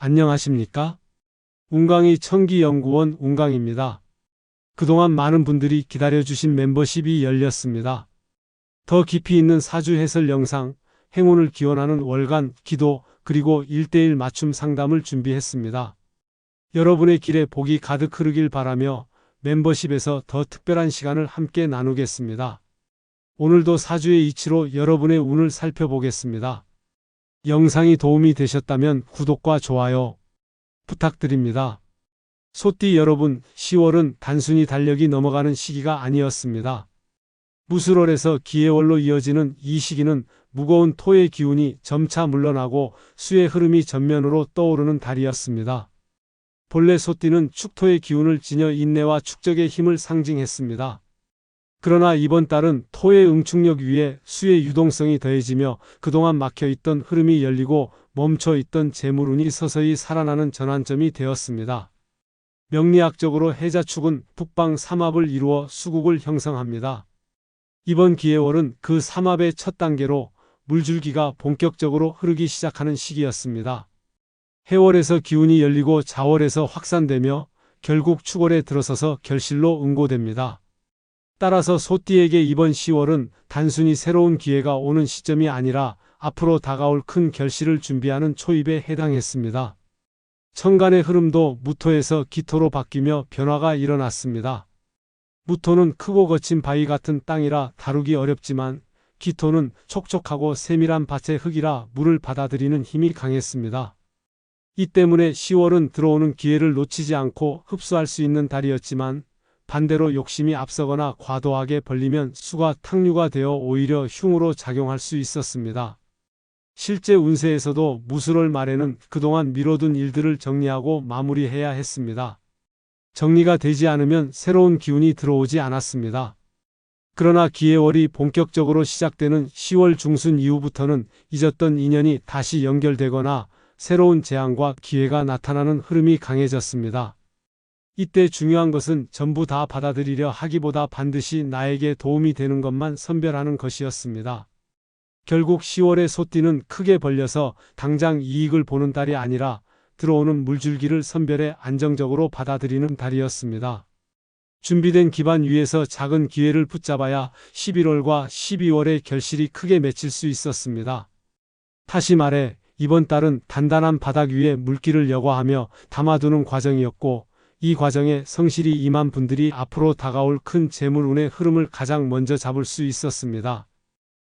안녕하십니까? 운강이 청기연구원 운강입니다. 그동안 많은 분들이 기다려주신 멤버십이 열렸습니다. 더 깊이 있는 사주 해설 영상, 행운을 기원하는 월간 기도, 그리고 1:1 맞춤 상담을 준비했습니다. 여러분의 길에 복이 가득 흐르길 바라며 멤버십에서 더 특별한 시간을 함께 나누겠습니다. 오늘도 사주의 이치로 여러분의 운을 살펴보겠습니다. 영상이 도움이 되셨다면 구독과 좋아요 부탁드립니다. 소띠 여러분, 10월은 단순히 달력이 넘어가는 시기가 아니었습니다. 무술월에서 기해월로 이어지는 이 시기는 무거운 토의 기운이 점차 물러나고 수의 흐름이 전면으로 떠오르는 달이었습니다. 본래 소띠는 축토의 기운을 지녀 인내와 축적의 힘을 상징했습니다. 그러나 이번 달은 토의 응축력 위에 수의 유동성이 더해지며 그동안 막혀있던 흐름이 열리고 멈춰있던 재물운이 서서히 살아나는 전환점이 되었습니다. 명리학적으로 해자축은 북방 삼합을 이루어 수국을 형성합니다. 이번 기해월은 그 삼합의 첫 단계로 물줄기가 본격적으로 흐르기 시작하는 시기였습니다. 해월에서 기운이 열리고 자월에서 확산되며 결국 축월에 들어서서 결실로 응고됩니다. 따라서 소띠에게 이번 10월은 단순히 새로운 기회가 오는 시점이 아니라 앞으로 다가올 큰 결실을 준비하는 초입에 해당했습니다. 천간의 흐름도 무토에서 기토로 바뀌며 변화가 일어났습니다. 무토는 크고 거친 바위 같은 땅이라 다루기 어렵지만 기토는 촉촉하고 세밀한 밭의 흙이라 물을 받아들이는 힘이 강했습니다. 이 때문에 10월은 들어오는 기회를 놓치지 않고 흡수할 수 있는 달이었지만 반대로 욕심이 앞서거나 과도하게 벌리면 수가 탕류가 되어 오히려 흉으로 작용할 수 있었습니다. 실제 운세에서도 무술월 말에는 그동안 미뤄둔 일들을 정리하고 마무리해야 했습니다. 정리가 되지 않으면 새로운 기운이 들어오지 않았습니다. 그러나 기해월이 본격적으로 시작되는 10월 중순 이후부터는 잊었던 인연이 다시 연결되거나 새로운 재앙과 기회가 나타나는 흐름이 강해졌습니다. 이때 중요한 것은 전부 다 받아들이려 하기보다 반드시 나에게 도움이 되는 것만 선별하는 것이었습니다. 결국 10월의 소띠는 크게 벌려서 당장 이익을 보는 달이 아니라 들어오는 물줄기를 선별해 안정적으로 받아들이는 달이었습니다. 준비된 기반 위에서 작은 기회를 붙잡아야 11월과 12월의 결실이 크게 맺힐 수 있었습니다. 다시 말해 이번 달은 단단한 바닥 위에 물기를 여과하며 담아두는 과정이었고 이 과정에 성실히 임한 분들이 앞으로 다가올 큰 재물운의 흐름을 가장 먼저 잡을 수 있었습니다.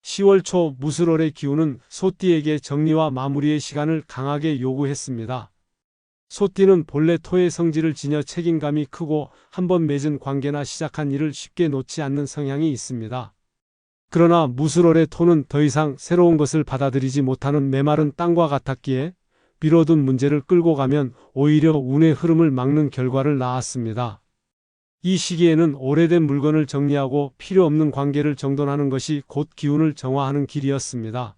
10월 초 무술월의 기운은 소띠에게 정리와 마무리의 시간을 강하게 요구했습니다. 소띠는 본래 토의 성질을 지녀 책임감이 크고 한번 맺은 관계나 시작한 일을 쉽게 놓지 않는 성향이 있습니다. 그러나 무술월의 토는 더 이상 새로운 것을 받아들이지 못하는 메마른 땅과 같았기에 미뤄둔 문제를 끌고 가면 오히려 운의 흐름을 막는 결과를 낳았습니다. 이 시기에는 오래된 물건을 정리하고 필요 없는 관계를 정돈하는 것이 곧 기운을 정화하는 길이었습니다.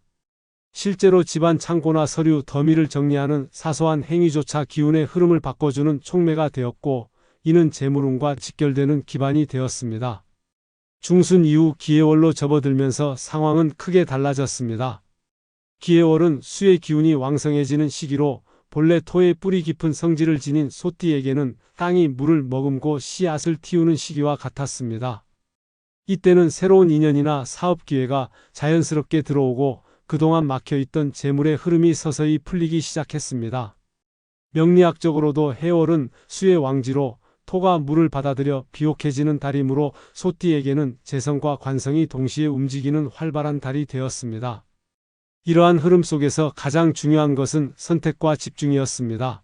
실제로 집안 창고나 서류, 더미를 정리하는 사소한 행위조차 기운의 흐름을 바꿔주는 촉매가 되었고 이는 재물운과 직결되는 기반이 되었습니다. 중순 이후 기해월로 접어들면서 상황은 크게 달라졌습니다. 기해월은 수의 기운이 왕성해지는 시기로 본래 토의 뿌리 깊은 성질을 지닌 소띠에게는 땅이 물을 머금고 씨앗을 틔우는 시기와 같았습니다. 이때는 새로운 인연이나 사업 기회가 자연스럽게 들어오고 그동안 막혀있던 재물의 흐름이 서서히 풀리기 시작했습니다. 명리학적으로도 해월은 수의 왕지로 토가 물을 받아들여 비옥해지는 달이므로 소띠에게는 재성과 관성이 동시에 움직이는 활발한 달이 되었습니다. 이러한 흐름 속에서 가장 중요한 것은 선택과 집중이었습니다.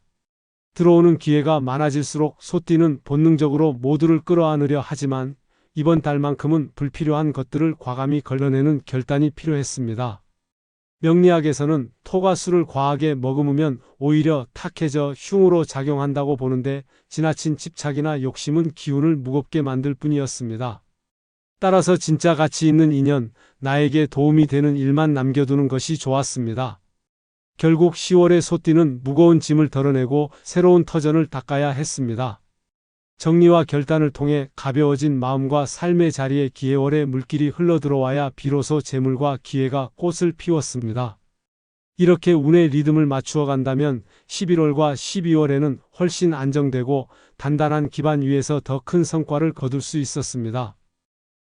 들어오는 기회가 많아질수록 소띠는 본능적으로 모두를 끌어안으려 하지만 이번 달만큼은 불필요한 것들을 과감히 걸러내는 결단이 필요했습니다. 명리학에서는 토가 수를 과하게 머금으면 오히려 탁해져 흉으로 작용한다고 보는데 지나친 집착이나 욕심은 기운을 무겁게 만들 뿐이었습니다. 따라서 진짜 가치 있는 인연, 나에게 도움이 되는 일만 남겨두는 것이 좋았습니다. 결국 10월의 소띠는 무거운 짐을 덜어내고 새로운 터전을 닦아야 했습니다. 정리와 결단을 통해 가벼워진 마음과 삶의 자리에 기해월의 물길이 흘러들어와야 비로소 재물과 기회가 꽃을 피웠습니다. 이렇게 운의 리듬을 맞추어 간다면 11월과 12월에는 훨씬 안정되고 단단한 기반 위에서 더 큰 성과를 거둘 수 있었습니다.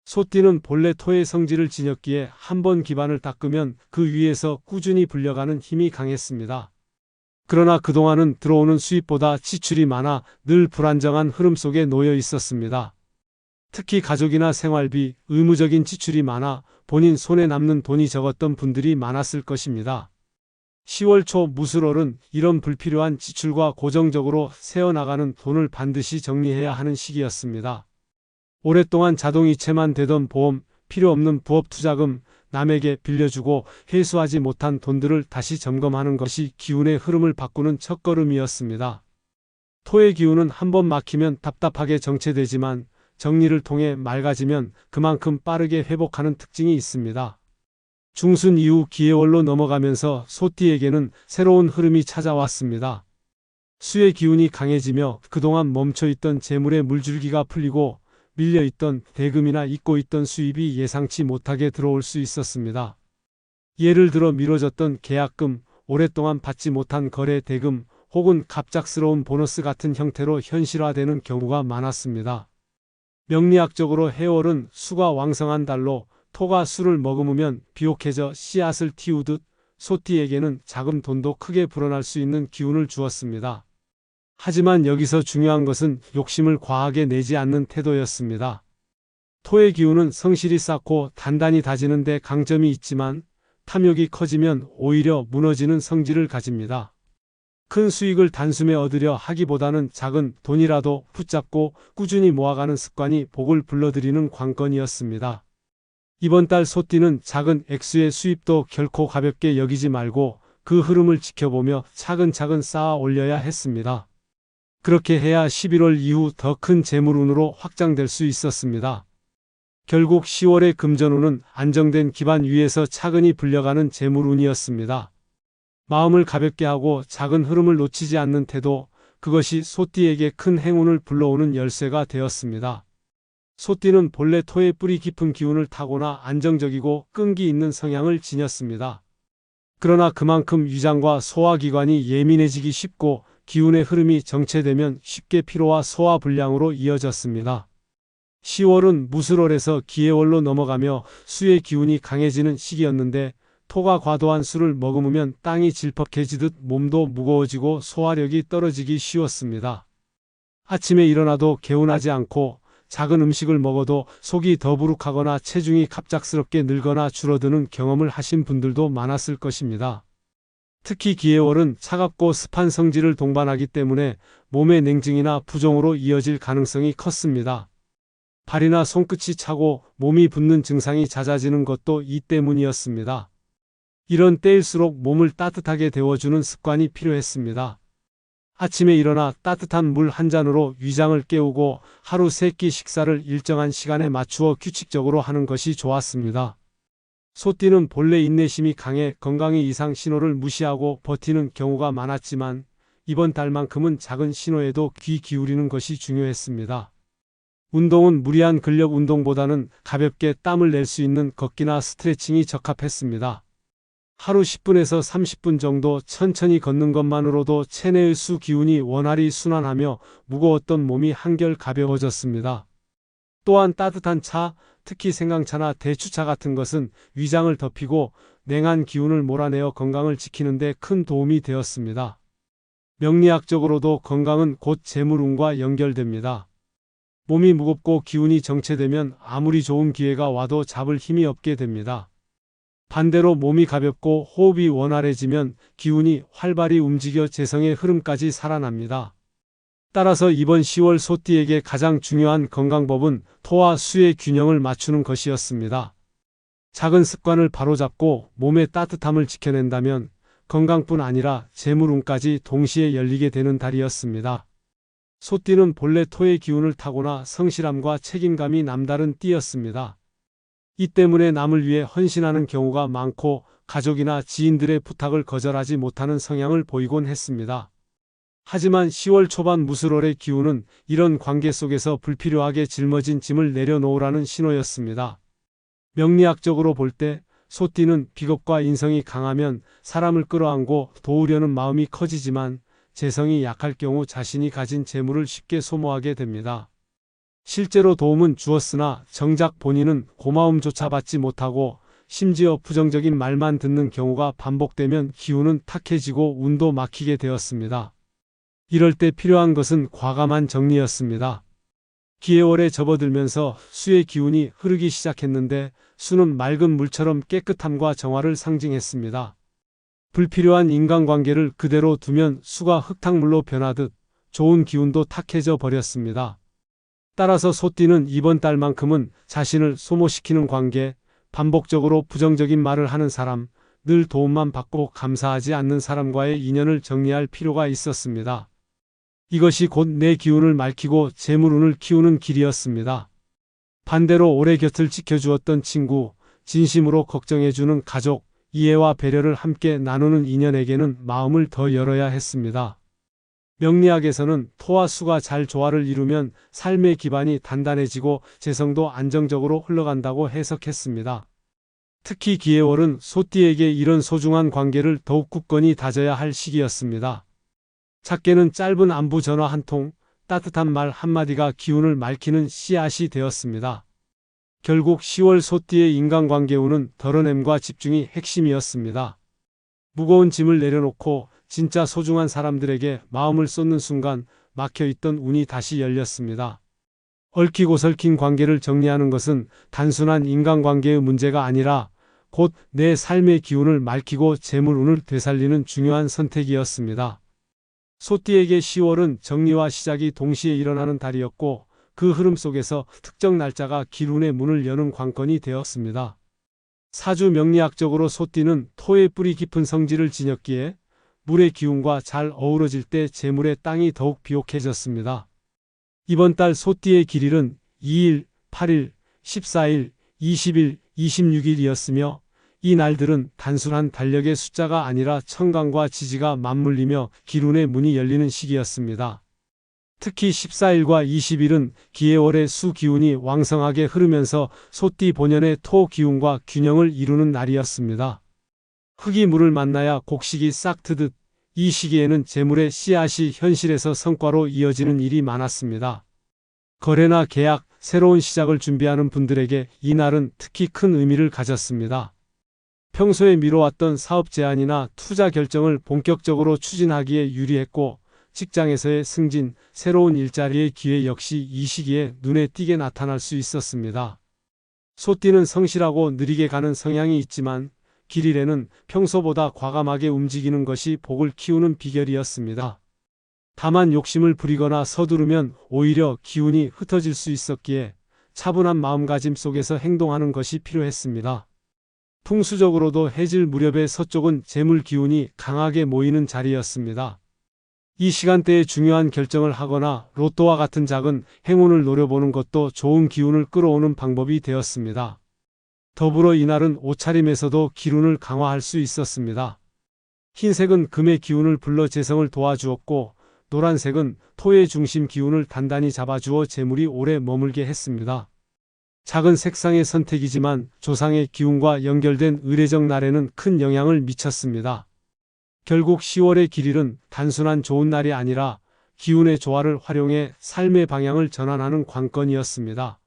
소띠는 본래 토의 성질을 지녔기에 한번 기반을 닦으면 그 위에서 꾸준히 불려가는 힘이 강했습니다. 그러나 그동안은 들어오는 수입보다 지출이 많아 늘 불안정한 흐름 속에 놓여 있었습니다. 특히 가족이나 생활비, 의무적인 지출이 많아 본인 손에 남는 돈이 적었던 분들이 많았을 것입니다. 10월 초 무술월은 이런 불필요한 지출과 고정적으로 새어나가는 돈을 반드시 정리해야 하는 시기였습니다. 오랫동안 자동이체만 되던 보험, 필요 없는 부업 투자금, 남에게 빌려주고 회수하지 못한 돈들을 다시 점검하는 것이 기운의 흐름을 바꾸는 첫걸음이었습니다. 토의 기운은 한번 막히면 답답하게 정체되지만 정리를 통해 맑아지면 그만큼 빠르게 회복하는 특징이 있습니다. 중순 이후 기해월로 넘어가면서 소띠에게는 새로운 흐름이 찾아왔습니다. 수의 기운이 강해지며 그동안 멈춰있던 재물의 물줄기가 풀리고 밀려있던 대금이나 잊고 있던 수입이 예상치 못하게 들어올 수 있었습니다. 예를 들어 미뤄졌던 계약금, 오랫동안 받지 못한 거래 대금, 혹은 갑작스러운 보너스 같은 형태로 현실화되는 경우가 많았습니다. 명리학적으로 해월은 수가 왕성한 달로 토가 수를 머금으면 비옥해져 씨앗을 틔우듯 소띠에게는 작은 돈도 크게 불어날 수 있는 기운을 주었습니다. 하지만 여기서 중요한 것은 욕심을 과하게 내지 않는 태도였습니다. 토의 기운은 성실히 쌓고 단단히 다지는 데 강점이 있지만 탐욕이 커지면 오히려 무너지는 성질을 가집니다. 큰 수익을 단숨에 얻으려 하기보다는 작은 돈이라도 붙잡고 꾸준히 모아가는 습관이 복을 불러들이는 관건이었습니다. 이번 달 소띠는 작은 액수의 수입도 결코 가볍게 여기지 말고 그 흐름을 지켜보며 차근차근 쌓아 올려야 했습니다. 그렇게 해야 11월 이후 더 큰 재물운으로 확장될 수 있었습니다. 결국 10월의 금전운은 안정된 기반 위에서 차근히 불려가는 재물운이었습니다. 마음을 가볍게 하고 작은 흐름을 놓치지 않는 태도, 그것이 소띠에게 큰 행운을 불러오는 열쇠가 되었습니다. 소띠는 본래 토의 뿌리 깊은 기운을 타고나 안정적이고 끈기 있는 성향을 지녔습니다. 그러나 그만큼 위장과 소화기관이 예민해지기 쉽고 기운의 흐름이 정체되면 쉽게 피로와 소화불량으로 이어졌습니다. 10월은 무술월에서 기해월로 넘어가며 수의 기운이 강해지는 시기였는데 토가 과도한 수를 머금으면 땅이 질퍽해지듯 몸도 무거워지고 소화력이 떨어지기 쉬웠습니다. 아침에 일어나도 개운하지 않고 작은 음식을 먹어도 속이 더부룩하거나 체중이 갑작스럽게 늘거나 줄어드는 경험을 하신 분들도 많았을 것입니다. 특히 기해월은 차갑고 습한 성질을 동반하기 때문에 몸의 냉증이나 부종으로 이어질 가능성이 컸습니다. 발이나 손끝이 차고 몸이 붓는 증상이 잦아지는 것도 이 때문이었습니다. 이런 때일수록 몸을 따뜻하게 데워주는 습관이 필요했습니다. 아침에 일어나 따뜻한 물 한 잔으로 위장을 깨우고 하루 3끼 식사를 일정한 시간에 맞추어 규칙적으로 하는 것이 좋았습니다. 소띠는 본래 인내심이 강해 건강의 이상 신호를 무시하고 버티는 경우가 많았지만 이번 달만큼은 작은 신호에도 귀 기울이는 것이 중요했습니다. 운동은 무리한 근력 운동보다는 가볍게 땀을 낼 수 있는 걷기나 스트레칭이 적합했습니다. 하루 10분에서 30분 정도 천천히 걷는 것만으로도 체내의 수 기운이 원활히 순환하며 무거웠던 몸이 한결 가벼워졌습니다. 또한 따뜻한 차, 특히 생강차나 대추차 같은 것은 위장을 덮이고 냉한 기운을 몰아내어 건강을 지키는 데 큰 도움이 되었습니다. 명리학적으로도 건강은 곧 재물운과 연결됩니다. 몸이 무겁고 기운이 정체되면 아무리 좋은 기회가 와도 잡을 힘이 없게 됩니다. 반대로 몸이 가볍고 호흡이 원활해지면 기운이 활발히 움직여 재성의 흐름까지 살아납니다. 따라서 이번 10월 소띠에게 가장 중요한 건강법은 토와 수의 균형을 맞추는 것이었습니다. 작은 습관을 바로잡고 몸의 따뜻함을 지켜낸다면 건강뿐 아니라 재물운까지 동시에 열리게 되는 달이었습니다. 소띠는 본래 토의 기운을 타고나 성실함과 책임감이 남다른 띠였습니다. 이 때문에 남을 위해 헌신하는 경우가 많고 가족이나 지인들의 부탁을 거절하지 못하는 성향을 보이곤 했습니다. 하지만 10월 초반 무술월의 기운은 이런 관계 속에서 불필요하게 짊어진 짐을 내려놓으라는 신호였습니다. 명리학적으로 볼 때 소띠는 비겁과 인성이 강하면 사람을 끌어안고 도우려는 마음이 커지지만 재성이 약할 경우 자신이 가진 재물을 쉽게 소모하게 됩니다. 실제로 도움은 주었으나 정작 본인은 고마움조차 받지 못하고 심지어 부정적인 말만 듣는 경우가 반복되면 기운은 탁해지고 운도 막히게 되었습니다. 이럴 때 필요한 것은 과감한 정리였습니다. 기해월에 접어들면서 수의 기운이 흐르기 시작했는데 수는 맑은 물처럼 깨끗함과 정화를 상징했습니다. 불필요한 인간관계를 그대로 두면 수가 흙탕물로 변하듯 좋은 기운도 탁해져 버렸습니다. 따라서 소띠는 이번 달만큼은 자신을 소모시키는 관계, 반복적으로 부정적인 말을 하는 사람, 늘 도움만 받고 감사하지 않는 사람과의 인연을 정리할 필요가 있었습니다. 이것이 곧 내 기운을 맑히고 재물운을 키우는 길이었습니다. 반대로 오래 곁을 지켜주었던 친구, 진심으로 걱정해주는 가족, 이해와 배려를 함께 나누는 인연에게는 마음을 더 열어야 했습니다. 명리학에서는 토와 수가 잘 조화를 이루면 삶의 기반이 단단해지고 재성도 안정적으로 흘러간다고 해석했습니다. 특히 기해월은 소띠에게 이런 소중한 관계를 더욱 굳건히 다져야 할 시기였습니다. 작게는 짧은 안부 전화 한 통, 따뜻한 말 한마디가 기운을 맑히는 씨앗이 되었습니다. 결국 10월 소띠의 인간관계운은 덜어냄과 집중이 핵심이었습니다. 무거운 짐을 내려놓고 진짜 소중한 사람들에게 마음을 쏟는 순간 막혀있던 운이 다시 열렸습니다. 얽히고 설킨 관계를 정리하는 것은 단순한 인간관계의 문제가 아니라 곧 내 삶의 기운을 맑히고 재물운을 되살리는 중요한 선택이었습니다. 소띠에게 10월은 정리와 시작이 동시에 일어나는 달이었고 그 흐름 속에서 특정 날짜가 기운의 문을 여는 관건이 되었습니다. 사주 명리학적으로 소띠는 토의 뿌리 깊은 성질을 지녔기에 물의 기운과 잘 어우러질 때 재물의 땅이 더욱 비옥해졌습니다. 이번 달 소띠의 길일은 2일, 8일, 14일, 20일, 26일이었으며 이 날들은 단순한 달력의 숫자가 아니라 천간과 지지가 맞물리며 기운의 문이 열리는 시기였습니다. 특히 14일과 20일은 기해월의 수 기운이 왕성하게 흐르면서 소띠 본연의 토 기운과 균형을 이루는 날이었습니다. 흙이 물을 만나야 곡식이 싹 트듯 이 시기에는 재물의 씨앗이 현실에서 성과로 이어지는 일이 많았습니다. 거래나 계약, 새로운 시작을 준비하는 분들에게 이 날은 특히 큰 의미를 가졌습니다. 평소에 미뤄왔던 사업 제안이나 투자 결정을 본격적으로 추진하기에 유리했고 직장에서의 승진, 새로운 일자리의 기회 역시 이 시기에 눈에 띄게 나타날 수 있었습니다. 소띠는 성실하고 느리게 가는 성향이 있지만 길일에는 평소보다 과감하게 움직이는 것이 복을 키우는 비결이었습니다. 다만 욕심을 부리거나 서두르면 오히려 기운이 흩어질 수 있었기에 차분한 마음가짐 속에서 행동하는 것이 필요했습니다. 풍수적으로도 해질 무렵의 서쪽은 재물 기운이 강하게 모이는 자리였습니다. 이 시간대에 중요한 결정을 하거나 로또와 같은 작은 행운을 노려보는 것도 좋은 기운을 끌어오는 방법이 되었습니다. 더불어 이날은 옷차림에서도 기운을 강화할 수 있었습니다. 흰색은 금의 기운을 불러 재성을 도와주었고 노란색은 토의 중심 기운을 단단히 잡아주어 재물이 오래 머물게 했습니다. 작은 색상의 선택이지만 조상의 기운과 연결된 의례적 날에는 큰 영향을 미쳤습니다. 결국 10월의 길일은 단순한 좋은 날이 아니라 기운의 조화를 활용해 삶의 방향을 전환하는 관건이었습니다.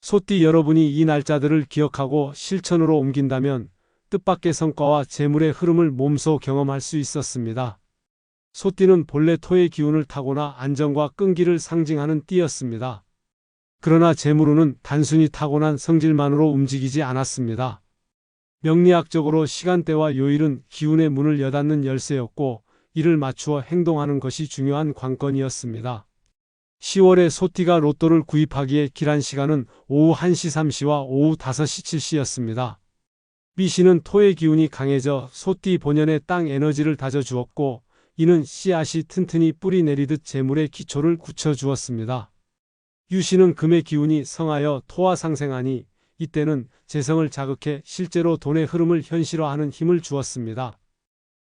소띠 여러분이 이 날짜들을 기억하고 실천으로 옮긴다면 뜻밖의 성과와 재물의 흐름을 몸소 경험할 수 있었습니다. 소띠는 본래 토의 기운을 타고나 안정과 끈기를 상징하는 띠였습니다. 그러나 재물운은 단순히 타고난 성질만으로 움직이지 않았습니다. 명리학적으로 시간대와 요일은 기운의 문을 여닫는 열쇠였고 이를 맞추어 행동하는 것이 중요한 관건이었습니다. 10월에 소띠가 로또를 구입하기에 길한 시간은 오후 1시 3시와 오후 5시 7시였습니다. 미시는 토의 기운이 강해져 소띠 본연의 땅 에너지를 다져주었고 이는 씨앗이 튼튼히 뿌리 내리듯 재물의 기초를 굳혀주었습니다. 유시는 금의 기운이 성하여 토와 상생하니 이때는 재성을 자극해 실제로 돈의 흐름을 현실화하는 힘을 주었습니다.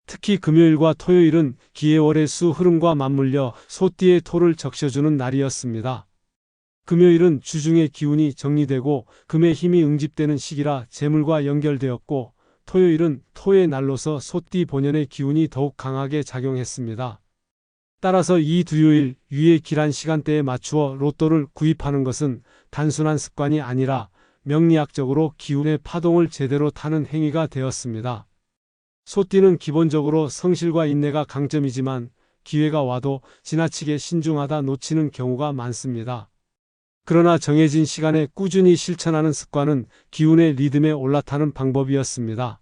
특히 금요일과 토요일은 기해월의 수 흐름과 맞물려 소띠의 토를 적셔주는 날이었습니다. 금요일은 주중의 기운이 정리되고 금의 힘이 응집되는 시기라 재물과 연결되었고, 토요일은 토의 날로서 소띠 본연의 기운이 더욱 강하게 작용했습니다. 따라서 이 두 요일 위의 길한 시간대에 맞추어 로또를 구입하는 것은 단순한 습관이 아니라 명리학적으로 기운의 파동을 제대로 타는 행위가 되었습니다. 소띠는 기본적으로 성실과 인내가 강점이지만 기회가 와도 지나치게 신중하다 놓치는 경우가 많습니다. 그러나 정해진 시간에 꾸준히 실천하는 습관은 기운의 리듬에 올라타는 방법이었습니다.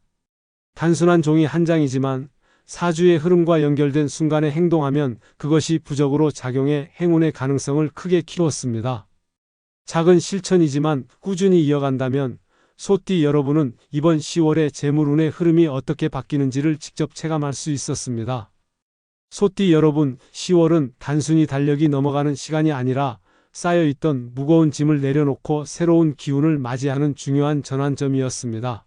단순한 종이 한 장이지만 사주의 흐름과 연결된 순간에 행동하면 그것이 부적으로 작용해 행운의 가능성을 크게 키웠습니다. 작은 실천이지만 꾸준히 이어간다면 소띠 여러분은 이번 10월에 재물운의 흐름이 어떻게 바뀌는지를 직접 체감할 수 있었습니다. 소띠 여러분, 10월은 단순히 달력이 넘어가는 시간이 아니라 쌓여있던 무거운 짐을 내려놓고 새로운 기운을 맞이하는 중요한 전환점이었습니다.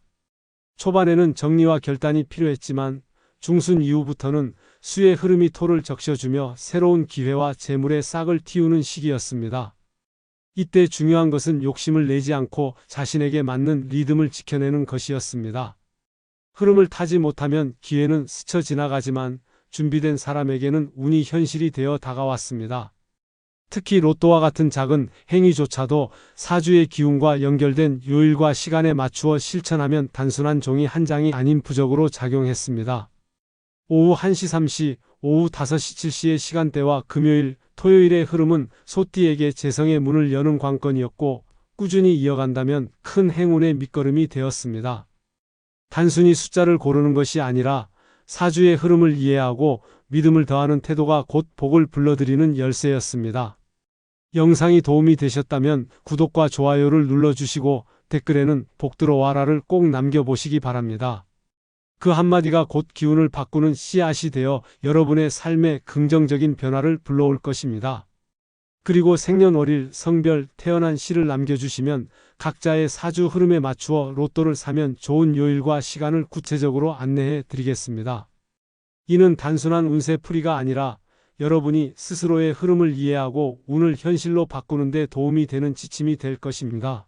초반에는 정리와 결단이 필요했지만 중순 이후부터는 수의 흐름이 토를 적셔주며 새로운 기회와 재물의 싹을 틔우는 시기였습니다. 이때 중요한 것은 욕심을 내지 않고 자신에게 맞는 리듬을 지켜내는 것이었습니다. 흐름을 타지 못하면 기회는 스쳐 지나가지만 준비된 사람에게는 운이 현실이 되어 다가왔습니다. 특히 로또와 같은 작은 행위조차도 사주의 기운과 연결된 요일과 시간에 맞추어 실천하면 단순한 종이 한 장이 아닌 부적으로 작용했습니다. 오후 1시 3시, 오후 5시 7시의 시간대와 금요일, 토요일의 흐름은 소띠에게 재성의 문을 여는 관건이었고 꾸준히 이어간다면 큰 행운의 밑거름이 되었습니다. 단순히 숫자를 고르는 것이 아니라 사주의 흐름을 이해하고 믿음을 더하는 태도가 곧 복을 불러들이는 열쇠였습니다. 영상이 도움이 되셨다면 구독과 좋아요를 눌러주시고 댓글에는 복 들어와라를 꼭 남겨보시기 바랍니다. 그 한마디가 곧 기운을 바꾸는 씨앗이 되어 여러분의 삶에 긍정적인 변화를 불러올 것입니다. 그리고 생년월일, 성별, 태어난 시를 남겨주시면 각자의 사주 흐름에 맞추어 로또를 사면 좋은 요일과 시간을 구체적으로 안내해 드리겠습니다. 이는 단순한 운세풀이가 아니라 여러분이 스스로의 흐름을 이해하고 운을 현실로 바꾸는 데 도움이 되는 지침이 될 것입니다.